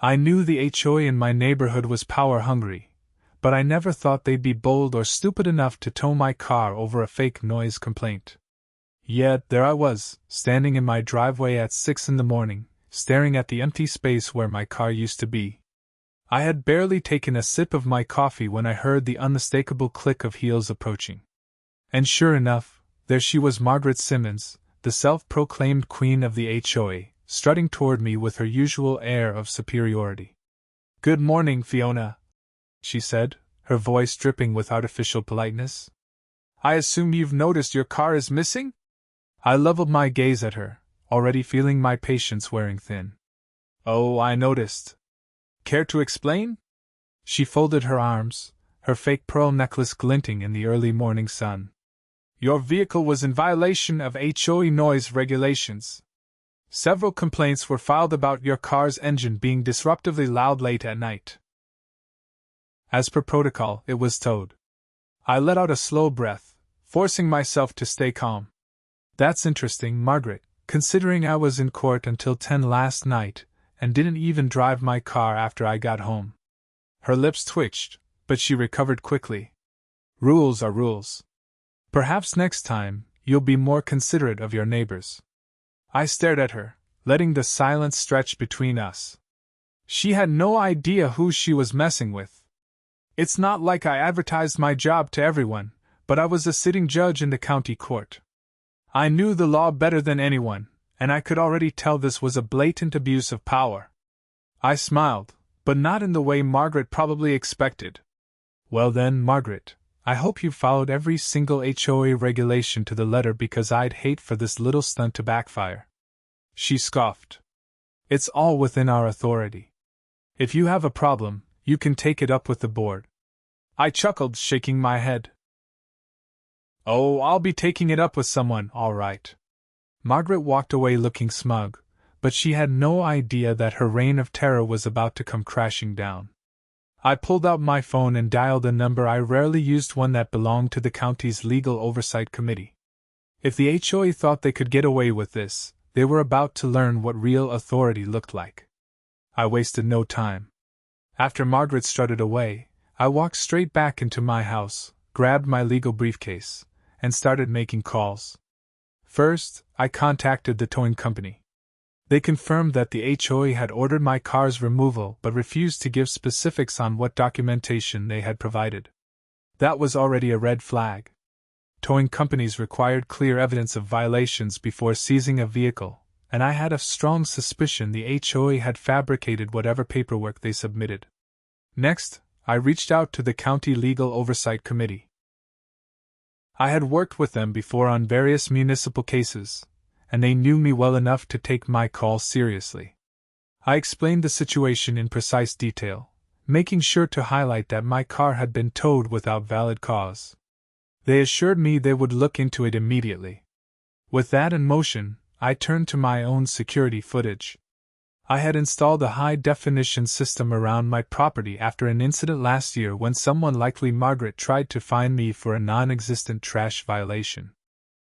I knew the HOA in my neighborhood was power-hungry, but I never thought they'd be bold or stupid enough to tow my car over a fake noise complaint. Yet there I was, standing in my driveway at 6 in the morning, staring at the empty space where my car used to be. I had barely taken a sip of my coffee when I heard the unmistakable click of heels approaching. And sure enough, there she was, Margaret Simmons, the self-proclaimed queen of the HOA, strutting toward me with her usual air of superiority. "Good morning, Fiona," she said, her voice dripping with artificial politeness. "I assume you've noticed your car is missing?" I leveled my gaze at her, already feeling my patience wearing thin. "Oh, I noticed. Care to explain?" She folded her arms, her fake pearl necklace glinting in the early morning sun. "Your vehicle was in violation of HOA noise regulations. Several complaints were filed about your car's engine being disruptively loud late at night. As per protocol, it was towed." I let out a slow breath, forcing myself to stay calm. "That's interesting, Margaret, considering I was in court until 10 last night and didn't even drive my car after I got home." Her lips twitched, but she recovered quickly. "Rules are rules. Perhaps next time, you'll be more considerate of your neighbors." I stared at her, letting the silence stretch between us. She had no idea who she was messing with. It's not like I advertised my job to everyone, but I was a sitting judge in the county court. I knew the law better than anyone, and I could already tell this was a blatant abuse of power. I smiled, but not in the way Margaret probably expected. "Well then, Margaret, I hope you followed every single HOA regulation to the letter, because I'd hate for this little stunt to backfire." She scoffed. "It's all within our authority. If you have a problem, you can take it up with the board." I chuckled, shaking my head. "Oh, I'll be taking it up with someone, all right." Margaret walked away looking smug, but she had no idea that her reign of terror was about to come crashing down. I pulled out my phone and dialed a number I rarely used, one that belonged to the county's Legal Oversight Committee. If the HOA thought they could get away with this, they were about to learn what real authority looked like. I wasted no time. After Margaret strutted away, I walked straight back into my house, grabbed my legal briefcase, and started making calls. First, I contacted the towing company. They confirmed that the HOA had ordered my car's removal but refused to give specifics on what documentation they had provided. That was already a red flag. Towing companies required clear evidence of violations before seizing a vehicle, and I had a strong suspicion the HOA had fabricated whatever paperwork they submitted. Next, I reached out to the County Legal Oversight Committee. I had worked with them before on various municipal cases, and they knew me well enough to take my call seriously. I explained the situation in precise detail, making sure to highlight that my car had been towed without valid cause. They assured me they would look into it immediately. With that in motion, I turned to my own security footage. I had installed a high-definition system around my property after an incident last year when someone, likely Margaret, tried to fine me for a non-existent trash violation.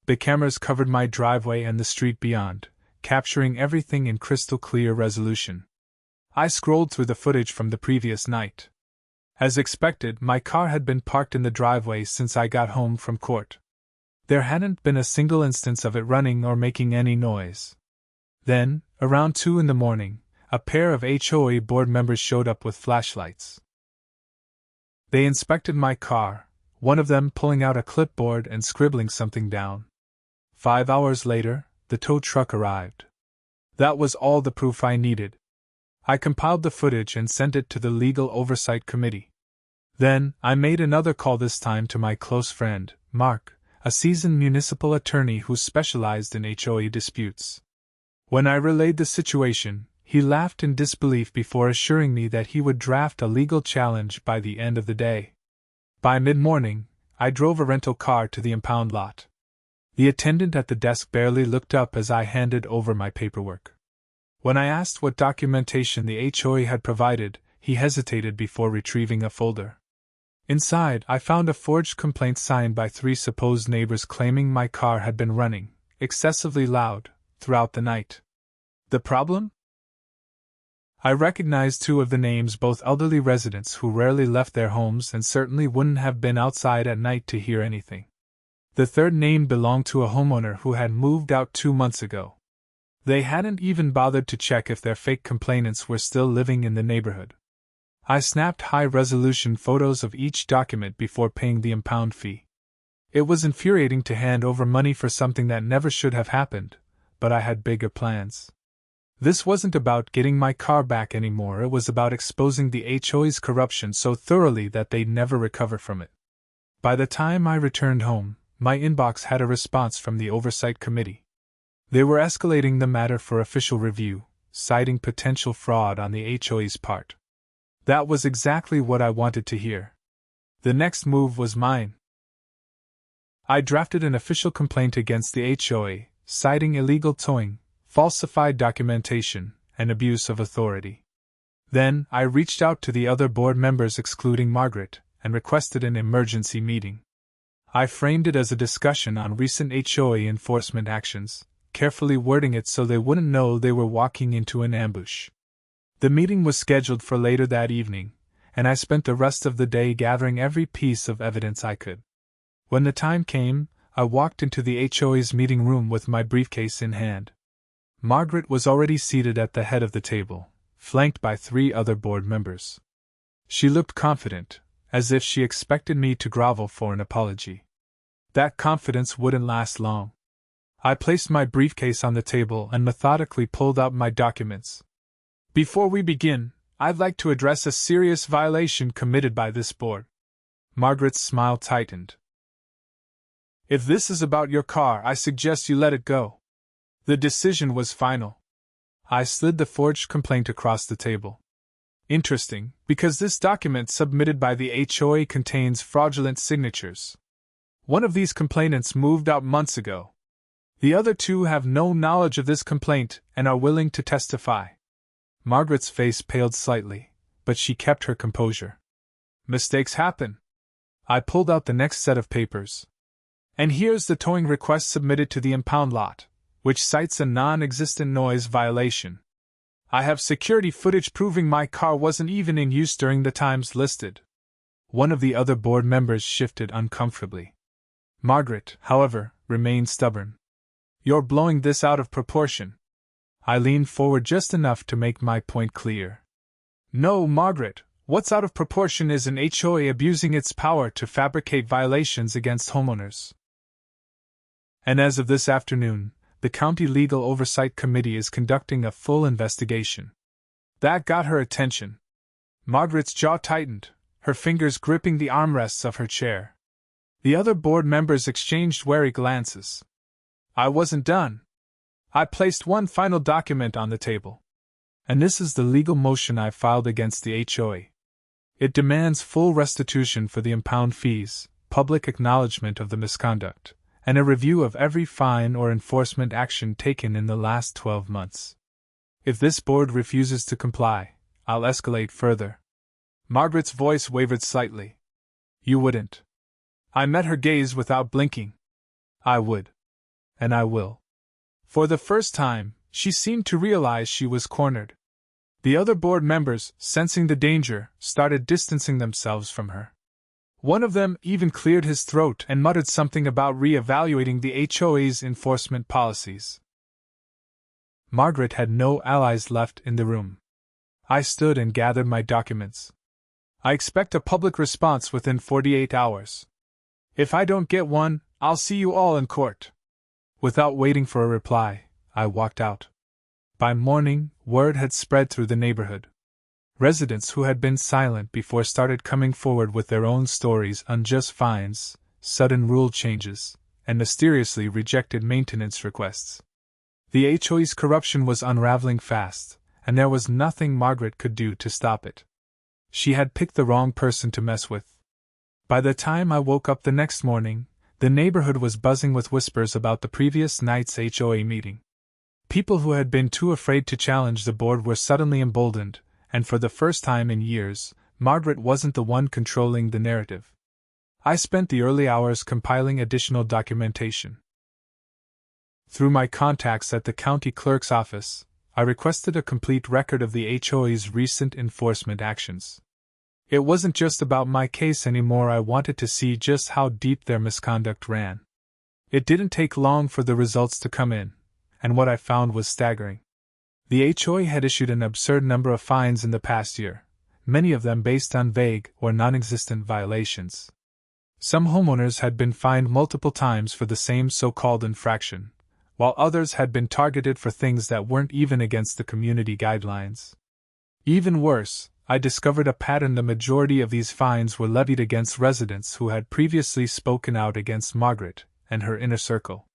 The cameras covered my driveway and the street beyond, capturing everything in crystal-clear resolution. I scrolled through the footage from the previous night. As expected, my car had been parked in the driveway since I got home from court. There hadn't been a single instance of it running or making any noise. Then, around 2 in the morning, a pair of HOA board members showed up with flashlights. They inspected my car, one of them pulling out a clipboard and scribbling something down. 5 hours later, the tow truck arrived. That was all the proof I needed. I compiled the footage and sent it to the Legal Oversight Committee. Then, I made another call, this time to my close friend, Mark, a seasoned municipal attorney who specialized in HOA disputes. When I relayed the situation, he laughed in disbelief before assuring me that he would draft a legal challenge by the end of the day. By mid-morning, I drove a rental car to the impound lot. The attendant at the desk barely looked up as I handed over my paperwork. When I asked what documentation the HOA had provided, he hesitated before retrieving a folder. Inside, I found a forged complaint signed by 3 supposed neighbors claiming my car had been running excessively loud throughout the night. The problem? I recognized two of the names, both elderly residents who rarely left their homes and certainly wouldn't have been outside at night to hear anything. The third name belonged to a homeowner who had moved out 2 months ago. They hadn't even bothered to check if their fake complainants were still living in the neighborhood. I snapped high-resolution photos of each document before paying the impound fee. It was infuriating to hand over money for something that never should have happened, but I had bigger plans. This wasn't about getting my car back anymore, it was about exposing the HOA's corruption so thoroughly that they'd never recover from it. By the time I returned home, my inbox had a response from the Oversight Committee. They were escalating the matter for official review, citing potential fraud on the HOA's part. That was exactly what I wanted to hear. The next move was mine. I drafted an official complaint against the HOA, citing illegal towing, falsified documentation, and abuse of authority. Then, I reached out to the other board members excluding Margaret, and requested an emergency meeting. I framed it as a discussion on recent HOA enforcement actions, carefully wording it so they wouldn't know they were walking into an ambush. The meeting was scheduled for later that evening, and I spent the rest of the day gathering every piece of evidence I could. When the time came, I walked into the HOA's meeting room with my briefcase in hand. Margaret was already seated at the head of the table, flanked by 3 other board members. She looked confident, as if she expected me to grovel for an apology. That confidence wouldn't last long. I placed my briefcase on the table and methodically pulled out my documents. Before we begin, I'd like to address a serious violation committed by this board. Margaret's smile tightened. If this is about your car, I suggest you let it go. The decision was final. I slid the forged complaint across the table. Interesting, because this document submitted by the HOA contains fraudulent signatures. One of these complainants moved out months ago. The other 2 have no knowledge of this complaint and are willing to testify. Margaret's face paled slightly, but she kept her composure. Mistakes happen. I pulled out the next set of papers. And here's the towing request submitted to the impound lot, which cites a non-existent noise violation. I have security footage proving my car wasn't even in use during the times listed. One of the other board members shifted uncomfortably. Margaret, however, remained stubborn. You're blowing this out of proportion. I leaned forward just enough to make my point clear. No, Margaret, what's out of proportion is an HOA abusing its power to fabricate violations against homeowners. And as of this afternoon, the County Legal Oversight Committee is conducting a full investigation. That got her attention. Margaret's jaw tightened, her fingers gripping the armrests of her chair. The other board members exchanged wary glances. I wasn't done. I placed one final document on the table. And this is the legal motion I filed against the HOA. It demands full restitution for the impound fees, public acknowledgement of the misconduct, and a review of every fine or enforcement action taken in the last 12 months. If this board refuses to comply, I'll escalate further. Margaret's voice wavered slightly. You wouldn't. I met her gaze without blinking. I would. And I will. For the first time, she seemed to realize she was cornered. The other board members, sensing the danger, started distancing themselves from her. One of them even cleared his throat and muttered something about re-evaluating the HOA's enforcement policies. Margaret had no allies left in the room. I stood and gathered my documents. I expect a public response within 48 hours. If I don't get one, I'll see you all in court. Without waiting for a reply, I walked out. By morning, word had spread through the neighborhood. Residents who had been silent before started coming forward with their own stories: unjust fines, sudden rule changes, and mysteriously rejected maintenance requests. The HOA's corruption was unraveling fast, and there was nothing Margaret could do to stop it. She had picked the wrong person to mess with. By the time I woke up the next morning, the neighborhood was buzzing with whispers about the previous night's HOA meeting. People who had been too afraid to challenge the board were suddenly emboldened, and for the first time in years, Margaret wasn't the one controlling the narrative. I spent the early hours compiling additional documentation. Through my contacts at the county clerk's office, I requested a complete record of the HOA's recent enforcement actions. It wasn't just about my case anymore, I wanted to see just how deep their misconduct ran. It didn't take long for the results to come in, and what I found was staggering. The HOA had issued an absurd number of fines in the past year, many of them based on vague or non-existent violations. Some homeowners had been fined multiple times for the same so-called infraction, while others had been targeted for things that weren't even against the community guidelines. Even worse, I discovered a pattern: the majority of these fines were levied against residents who had previously spoken out against Margaret and her inner circle.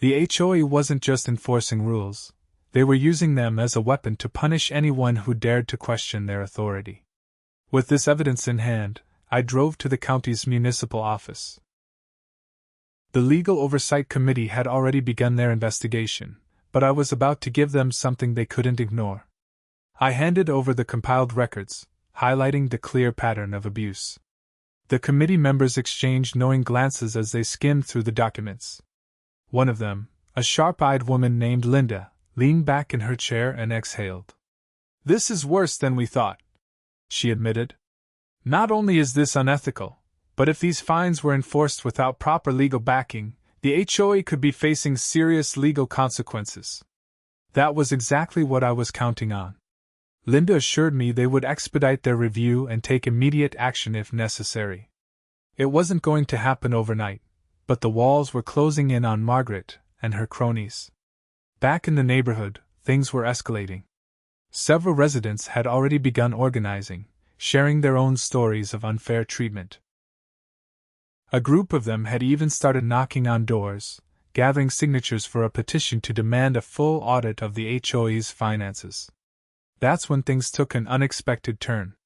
The HOA wasn't just enforcing rules, they were using them as a weapon to punish anyone who dared to question their authority. With this evidence in hand, I drove to the county's municipal office. The Legal Oversight Committee had already begun their investigation, but I was about to give them something they couldn't ignore. I handed over the compiled records, highlighting the clear pattern of abuse. The committee members exchanged knowing glances as they skimmed through the documents. One of them, a sharp-eyed woman named Linda, leaned back in her chair and exhaled. "This is worse than we thought," she admitted. "Not only is this unethical, but if these fines were enforced without proper legal backing, the HOA could be facing serious legal consequences." That was exactly what I was counting on. Linda assured me they would expedite their review and take immediate action if necessary. It wasn't going to happen overnight, but the walls were closing in on Margaret and her cronies. Back in the neighborhood, things were escalating. Several residents had already begun organizing, sharing their own stories of unfair treatment. A group of them had even started knocking on doors, gathering signatures for a petition to demand a full audit of the HOA's finances. That's when things took an unexpected turn.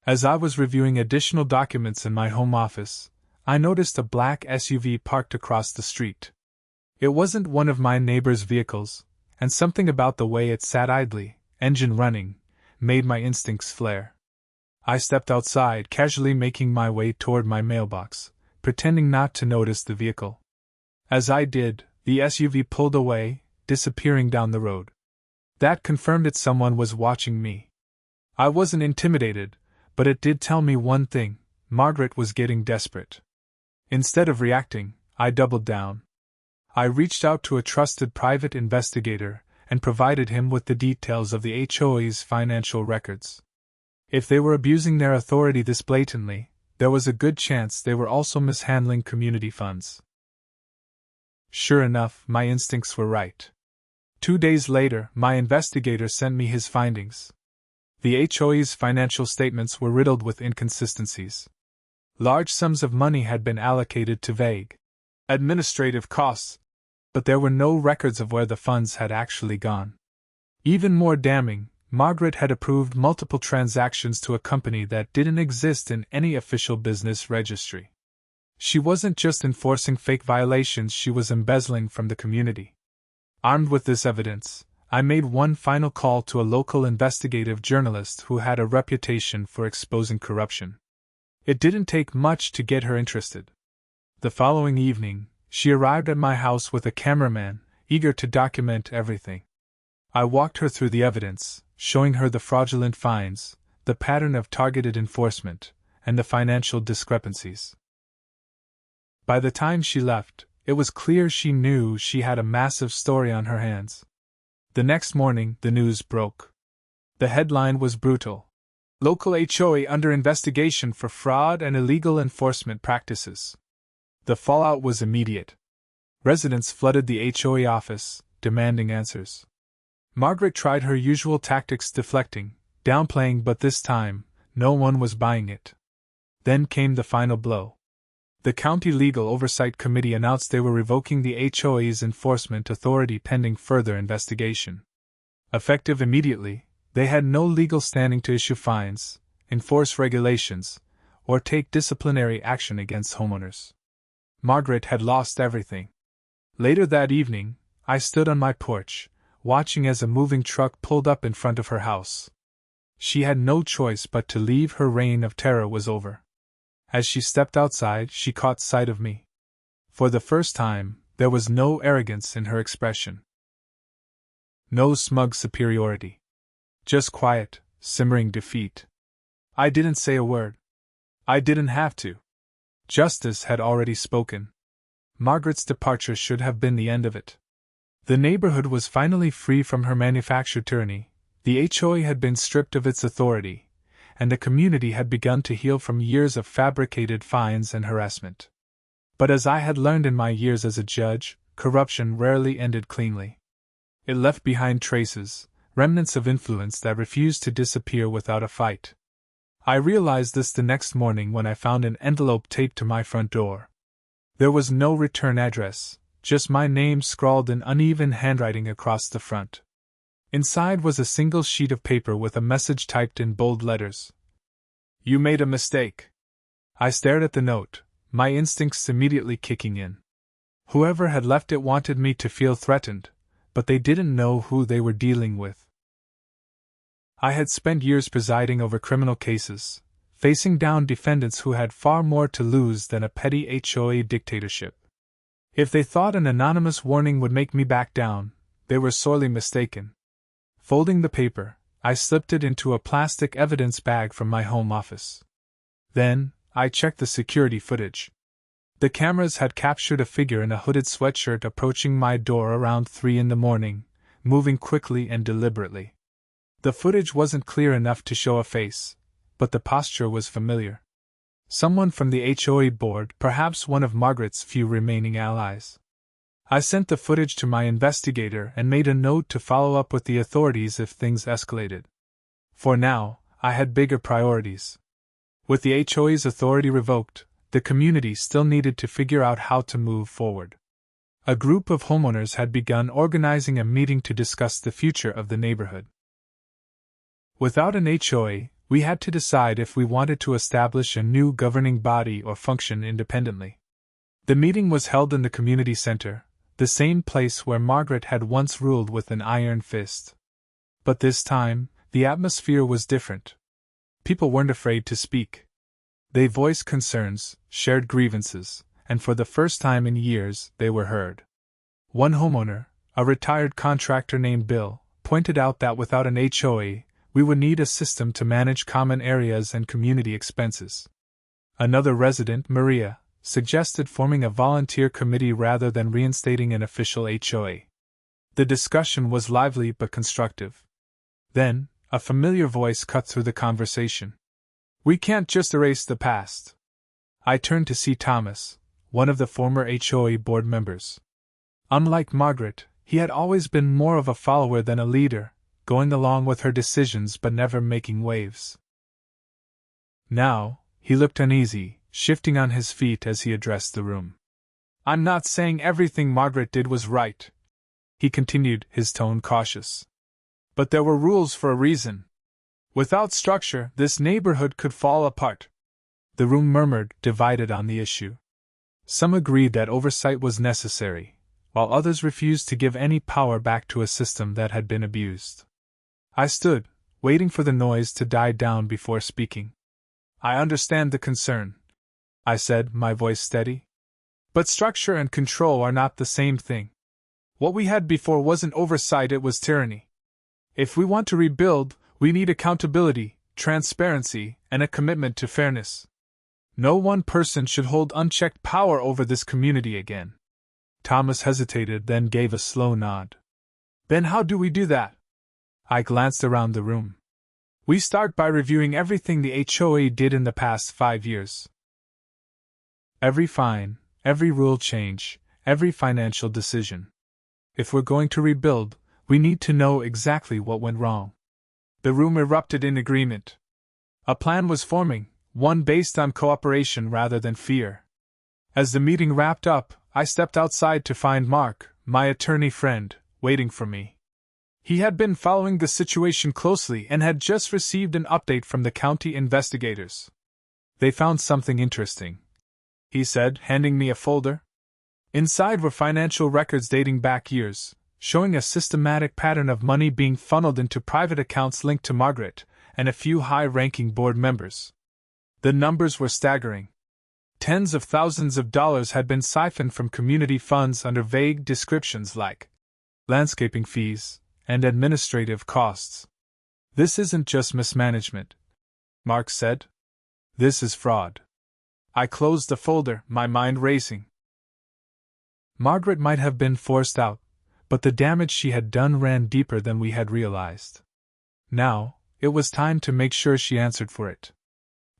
As I was reviewing additional documents in my home office, I noticed a black SUV parked across the street. It wasn't one of my neighbor's vehicles, and something about the way it sat idly, engine running, made my instincts flare. I stepped outside, casually making my way toward my mailbox, pretending not to notice the vehicle. As I did, the SUV pulled away, disappearing down the road. That confirmed that someone was watching me. I wasn't intimidated, but it did tell me one thing: Margaret was getting desperate. Instead of reacting, I doubled down. I reached out to a trusted private investigator and provided him with the details of the HOA's financial records. If they were abusing their authority this blatantly, there was a good chance they were also mishandling community funds. Sure enough, my instincts were right. 2 days later, my investigator sent me his findings. The HOA's financial statements were riddled with inconsistencies. Large sums of money had been allocated to vague administrative costs, but there were no records of where the funds had actually gone. Even more damning, Margaret had approved multiple transactions to a company that didn't exist in any official business registry. She wasn't just enforcing fake violations, she was embezzling from the community. Armed with this evidence, I made one final call to a local investigative journalist who had a reputation for exposing corruption. It didn't take much to get her interested. The following evening, she arrived at my house with a cameraman, eager to document everything. I walked her through the evidence, showing her the fraudulent fines, the pattern of targeted enforcement, and the financial discrepancies. By the time she left, it was clear she knew she had a massive story on her hands. The next morning, the news broke. The headline was brutal: "Local HOA under investigation for fraud and illegal enforcement practices." The fallout was immediate. Residents flooded the HOA office, demanding answers. Margaret tried her usual tactics, deflecting, downplaying, but this time, no one was buying it. Then came the final blow. The County Legal Oversight Committee announced they were revoking the HOA's enforcement authority pending further investigation. Effective immediately, they had no legal standing to issue fines, enforce regulations, or take disciplinary action against homeowners. Margaret had lost everything. Later that evening, I stood on my porch, watching as a moving truck pulled up in front of her house. She had no choice but to leave. Her reign of terror was over. As she stepped outside, she caught sight of me. For the first time, there was no arrogance in her expression. No smug superiority. Just quiet, simmering defeat. I didn't say a word. I didn't have to. Justice had already spoken. Margaret's departure should have been the end of it. The neighborhood was finally free from her manufactured tyranny, the HOA had been stripped of its authority, and the community had begun to heal from years of fabricated fines and harassment. But as I had learned in my years as a judge, corruption rarely ended cleanly. It left behind traces, remnants of influence that refused to disappear without a fight. I realized this the next morning when I found an envelope taped to my front door. There was no return address, just my name scrawled in uneven handwriting across the front. Inside was a single sheet of paper with a message typed in bold letters. "You made a mistake." I stared at the note, my instincts immediately kicking in. Whoever had left it wanted me to feel threatened, but they didn't know who they were dealing with. I had spent years presiding over criminal cases, facing down defendants who had far more to lose than a petty HOA dictatorship. If they thought an anonymous warning would make me back down, they were sorely mistaken. Folding the paper, I slipped it into a plastic evidence bag from my home office. Then, I checked the security footage. The cameras had captured a figure in a hooded sweatshirt approaching my door around 3 a.m, moving quickly and deliberately. The footage wasn't clear enough to show a face, but the posture was familiar. Someone from the HOA board, perhaps one of Margaret's few remaining allies. I sent the footage to my investigator and made a note to follow up with the authorities if things escalated. For now, I had bigger priorities. With the HOA's authority revoked, the community still needed to figure out how to move forward. A group of homeowners had begun organizing a meeting to discuss the future of the neighborhood. Without an HOA, we had to decide if we wanted to establish a new governing body or function independently. The meeting was held in the community center, the same place where Margaret had once ruled with an iron fist. But this time, the atmosphere was different. People weren't afraid to speak. They voiced concerns, shared grievances, and for the first time in years, they were heard. One homeowner, a retired contractor named Bill, pointed out that without an HOA, we would need a system to manage common areas and community expenses. Another resident, Maria, suggested forming a volunteer committee rather than reinstating an official HOA. The discussion was lively but constructive. Then, a familiar voice cut through the conversation. "We can't just erase the past." I turned to see Thomas, one of the former HOA board members. Unlike Margaret, he had always been more of a follower than a leader, going along with her decisions but never making waves. Now, he looked uneasy, shifting on his feet as he addressed the room. "I'm not saying everything Margaret did was right," he continued, his tone cautious. "But there were rules for a reason. Without structure, this neighborhood could fall apart." The room murmured, divided on the issue. Some agreed that oversight was necessary, while others refused to give any power back to a system that had been abused. I stood, waiting for the noise to die down before speaking. "I understand the concern," I said, my voice steady. "But structure and control are not the same thing. What we had before wasn't oversight, it was tyranny. If we want to rebuild, we need accountability, transparency, and a commitment to fairness. No one person should hold unchecked power over this community again." Thomas hesitated, then gave a slow nod. "Then how do we do that?" I glanced around the room. "We start by reviewing everything the HOA did in the past 5 years. Every fine, every rule change, every financial decision. If we're going to rebuild, we need to know exactly what went wrong." The room erupted in agreement. A plan was forming, one based on cooperation rather than fear. As the meeting wrapped up, I stepped outside to find Mark, my attorney friend, waiting for me. He had been following the situation closely and had just received an update from the county investigators. "They found something interesting," he said, handing me a folder. Inside were financial records dating back years, showing a systematic pattern of money being funneled into private accounts linked to Margaret and a few high-ranking board members. The numbers were staggering. Tens of thousands of dollars had been siphoned from community funds under vague descriptions like landscaping fees, and administrative costs. "This isn't just mismanagement," Mark said. "This is fraud." I closed the folder, my mind racing. Margaret might have been forced out, but the damage she had done ran deeper than we had realized. Now, it was time to make sure she answered for it.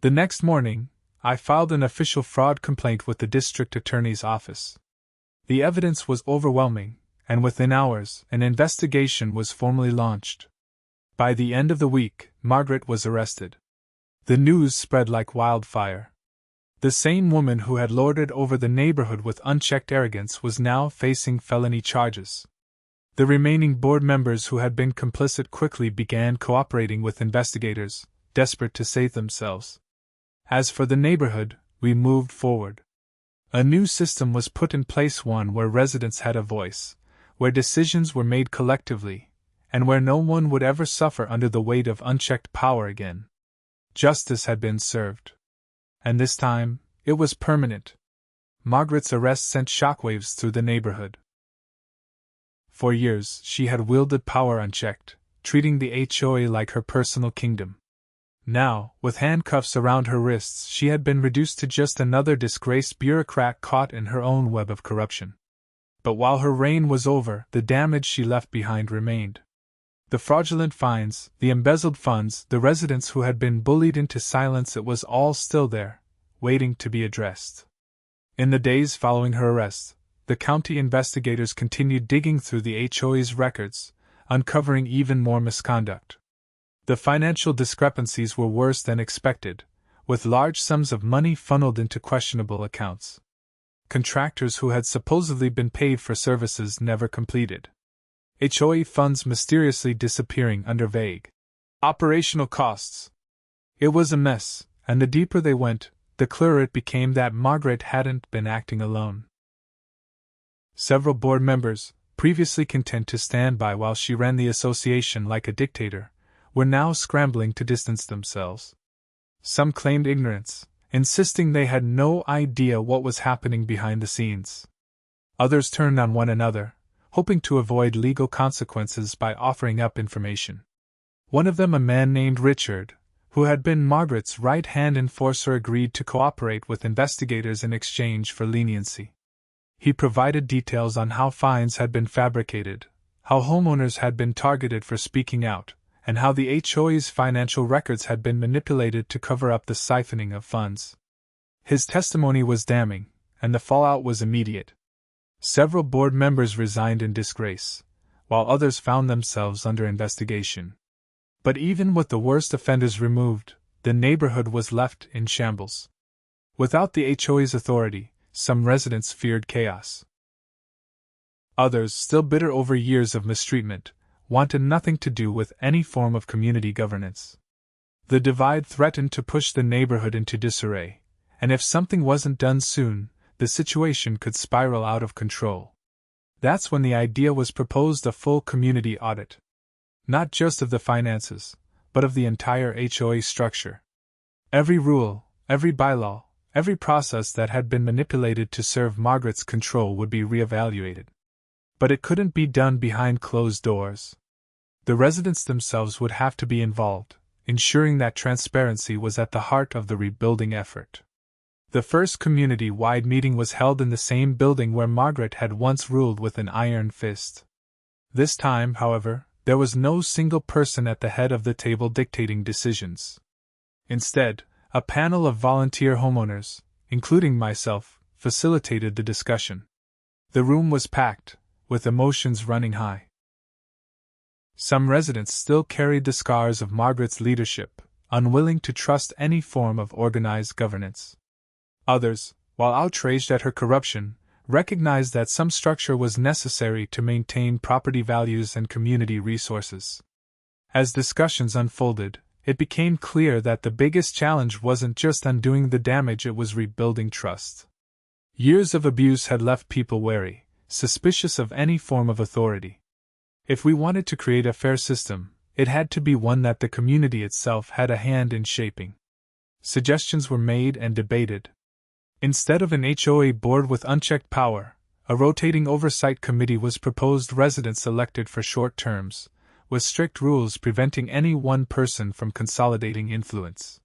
The next morning, I filed an official fraud complaint with the district attorney's office. The evidence was overwhelming, and within hours, an investigation was formally launched. By the end of the week, Margaret was arrested. The news spread like wildfire. The same woman who had lorded over the neighborhood with unchecked arrogance was now facing felony charges. The remaining board members who had been complicit quickly began cooperating with investigators, desperate to save themselves. As for the neighborhood, we moved forward. A new system was put in place, one where residents had a voice, where decisions were made collectively, and where no one would ever suffer under the weight of unchecked power again. Justice had been served. And this time, it was permanent. Margaret's arrest sent shockwaves through the neighborhood. For years, she had wielded power unchecked, treating the HOA like her personal kingdom. Now, with handcuffs around her wrists, she had been reduced to just another disgraced bureaucrat caught in her own web of corruption. But while her reign was over, the damage she left behind remained. The fraudulent fines, the embezzled funds, the residents who had been bullied into silence, it was all still there, waiting to be addressed. In the days following her arrest, the county investigators continued digging through the HOA's records, uncovering even more misconduct. The financial discrepancies were worse than expected, with large sums of money funneled into questionable accounts. Contractors who had supposedly been paid for services never completed. HOA funds mysteriously disappearing under vague operational costs. It was a mess, and the deeper they went, the clearer it became that Margaret hadn't been acting alone. Several board members, previously content to stand by while she ran the association like a dictator, were now scrambling to distance themselves. Some claimed ignorance, insisting they had no idea what was happening behind the scenes. Others turned on one another, hoping to avoid legal consequences by offering up information. One of them, a man named Richard, who had been Margaret's right-hand enforcer, agreed to cooperate with investigators in exchange for leniency. He provided details on how fines had been fabricated, how homeowners had been targeted for speaking out, and how the HOA's financial records had been manipulated to cover up the siphoning of funds. His testimony was damning, and the fallout was immediate. Several board members resigned in disgrace, while others found themselves under investigation. But even with the worst offenders removed, the neighborhood was left in shambles. Without the HOA's authority, some residents feared chaos. Others, still bitter over years of mistreatment, wanted nothing to do with any form of community governance. The divide threatened to push the neighborhood into disarray, and if something wasn't done soon, the situation could spiral out of control. That's when the idea was proposed: a full community audit. Not just of the finances, but of the entire HOA structure. Every rule, every bylaw, every process that had been manipulated to serve Margaret's control would be reevaluated. But it couldn't be done behind closed doors. The residents themselves would have to be involved, ensuring that transparency was at the heart of the rebuilding effort. The first community-wide meeting was held in the same building where Margaret had once ruled with an iron fist. This time, however, there was no single person at the head of the table dictating decisions. Instead, a panel of volunteer homeowners, including myself, facilitated the discussion. The room was packed, with emotions running high. Some residents still carried the scars of Margaret's leadership, unwilling to trust any form of organized governance. Others, while outraged at her corruption, recognized that some structure was necessary to maintain property values and community resources. As discussions unfolded, it became clear that the biggest challenge wasn't just undoing the damage, it was rebuilding trust. Years of abuse had left people wary, suspicious of any form of authority. If we wanted to create a fair system, it had to be one that the community itself had a hand in shaping. Suggestions were made and debated. Instead of an HOA board with unchecked power, a rotating oversight committee was proposed. Residents elected for short terms, with strict rules preventing any one person from consolidating influence.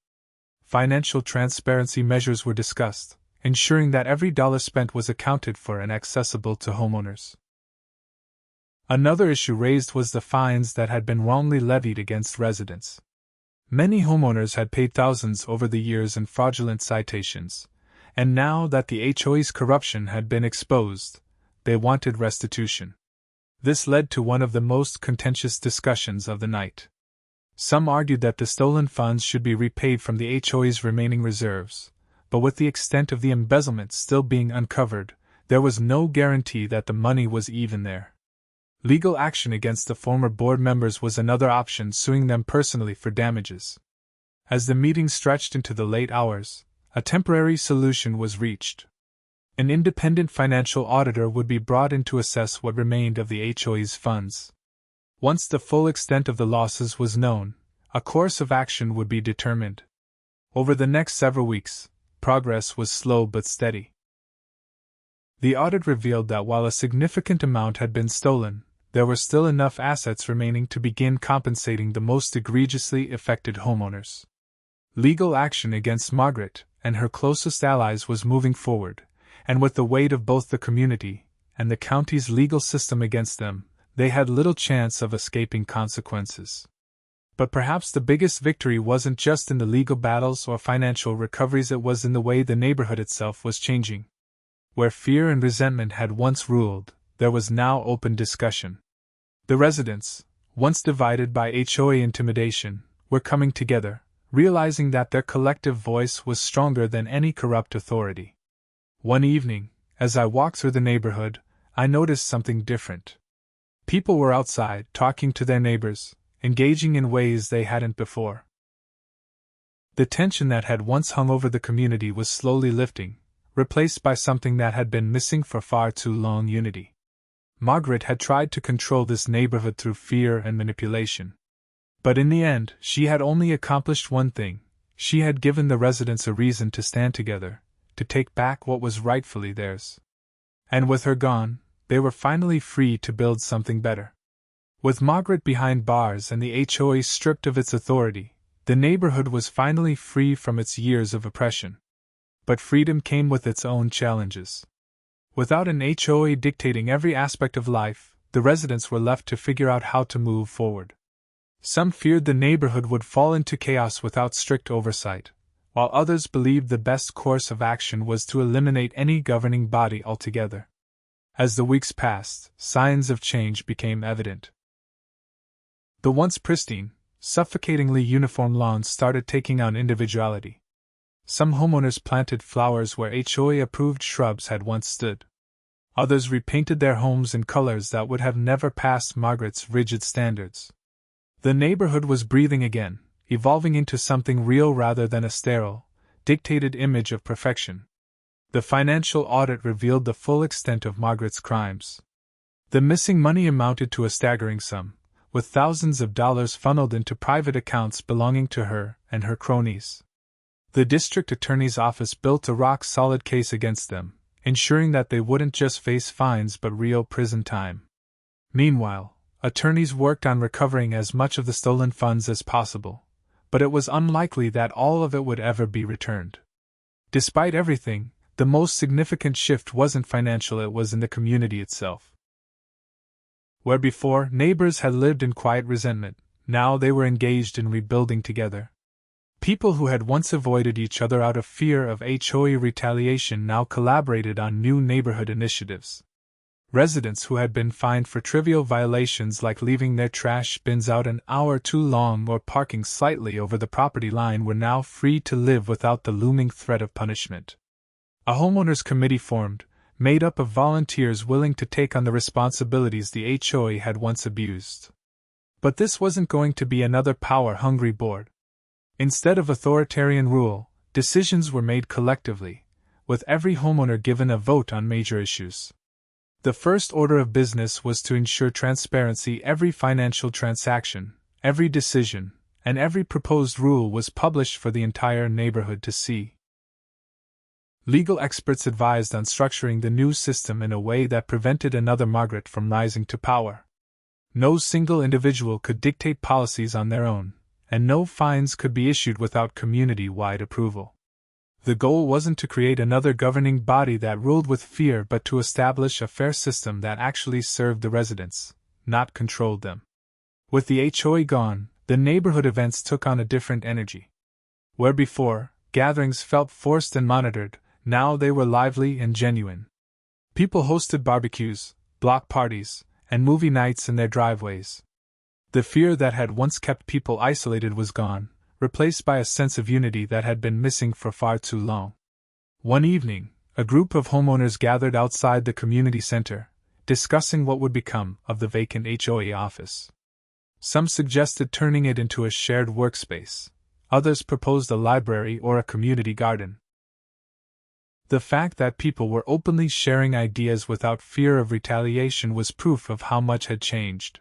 Financial transparency measures were discussed, ensuring that every dollar spent was accounted for and accessible to homeowners. Another issue raised was the fines that had been wrongly levied against residents. Many homeowners had paid thousands over the years in fraudulent citations, and now that the HOA's corruption had been exposed, they wanted restitution. This led to one of the most contentious discussions of the night. Some argued that the stolen funds should be repaid from the HOA's remaining reserves, but with the extent of the embezzlement still being uncovered, there was no guarantee that the money was even there. Legal action against the former board members was another option, suing them personally for damages. As the meeting stretched into the late hours, a temporary solution was reached. An independent financial auditor would be brought in to assess what remained of the HOA's funds. Once the full extent of the losses was known, a course of action would be determined. Over the next several weeks, progress was slow but steady. The audit revealed that while a significant amount had been stolen, there were still enough assets remaining to begin compensating the most egregiously affected homeowners. Legal action against Margaret and her closest allies was moving forward, and with the weight of both the community and the county's legal system against them, they had little chance of escaping consequences. But perhaps the biggest victory wasn't just in the legal battles or financial recoveries, it was in the way the neighborhood itself was changing. Where fear and resentment had once ruled, there was now open discussion. The residents, once divided by HOA intimidation, were coming together, realizing that their collective voice was stronger than any corrupt authority. One evening, as I walked through the neighborhood, I noticed something different. People were outside, talking to their neighbors, engaging in ways they hadn't before. The tension that had once hung over the community was slowly lifting, replaced by something that had been missing for far too long: unity. Margaret had tried to control this neighborhood through fear and manipulation. But in the end, she had only accomplished one thing: she had given the residents a reason to stand together, to take back what was rightfully theirs. And with her gone, they were finally free to build something better. With Margaret behind bars and the HOA stripped of its authority, the neighborhood was finally free from its years of oppression. But freedom came with its own challenges. Without an HOA dictating every aspect of life, the residents were left to figure out how to move forward. Some feared the neighborhood would fall into chaos without strict oversight, while others believed the best course of action was to eliminate any governing body altogether. As the weeks passed, signs of change became evident. The once pristine, suffocatingly uniform lawns started taking on individuality. Some homeowners planted flowers where HOA-approved shrubs had once stood. Others repainted their homes in colors that would have never passed Margaret's rigid standards. The neighborhood was breathing again, evolving into something real rather than a sterile, dictated image of perfection. The financial audit revealed the full extent of Margaret's crimes. The missing money amounted to a staggering sum, with thousands of dollars funneled into private accounts belonging to her and her cronies. The district attorney's office built a rock-solid case against them, ensuring that they wouldn't just face fines but real prison time. Meanwhile, attorneys worked on recovering as much of the stolen funds as possible, but it was unlikely that all of it would ever be returned. Despite everything, the most significant shift wasn't financial, it was in the community itself. Where before neighbors had lived in quiet resentment, now they were engaged in rebuilding together. People who had once avoided each other out of fear of HOA retaliation now collaborated on new neighborhood initiatives. Residents who had been fined for trivial violations like leaving their trash bins out an hour too long or parking slightly over the property line were now free to live without the looming threat of punishment. A homeowners committee formed, made up of volunteers willing to take on the responsibilities the HOA had once abused. But this wasn't going to be another power-hungry board. Instead of authoritarian rule, decisions were made collectively, with every homeowner given a vote on major issues. The first order of business was to ensure transparency. Every financial transaction, every decision, and every proposed rule was published for the entire neighborhood to see. Legal experts advised on structuring the new system in a way that prevented another Margaret from rising to power. No single individual could dictate policies on their own, and no fines could be issued without community-wide approval. The goal wasn't to create another governing body that ruled with fear but to establish a fair system that actually served the residents, not controlled them. With the HOA gone, the neighborhood events took on a different energy. Where before, gatherings felt forced and monitored, now they were lively and genuine. People hosted barbecues, block parties, and movie nights in their driveways. The fear that had once kept people isolated was gone, replaced by a sense of unity that had been missing for far too long. One evening, a group of homeowners gathered outside the community center, discussing what would become of the vacant HOA office. Some suggested turning it into a shared workspace. Others proposed a library or a community garden. The fact that people were openly sharing ideas without fear of retaliation was proof of how much had changed.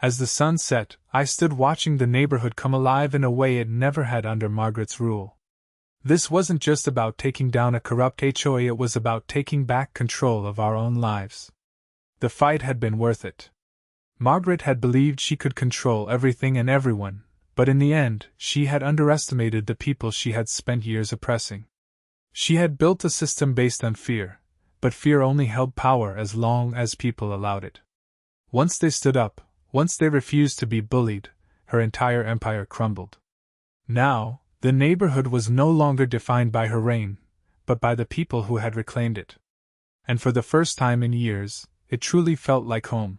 As the sun set, I stood watching the neighborhood come alive in a way it never had under Margaret's rule. This wasn't just about taking down a corrupt HOA, it was about taking back control of our own lives. The fight had been worth it. Margaret had believed she could control everything and everyone, but in the end, she had underestimated the people she had spent years oppressing. She had built a system based on fear, but fear only held power as long as people allowed it. Once they stood up, once they refused to be bullied, her entire empire crumbled. Now, the neighborhood was no longer defined by her reign, but by the people who had reclaimed it. And for the first time in years, it truly felt like home.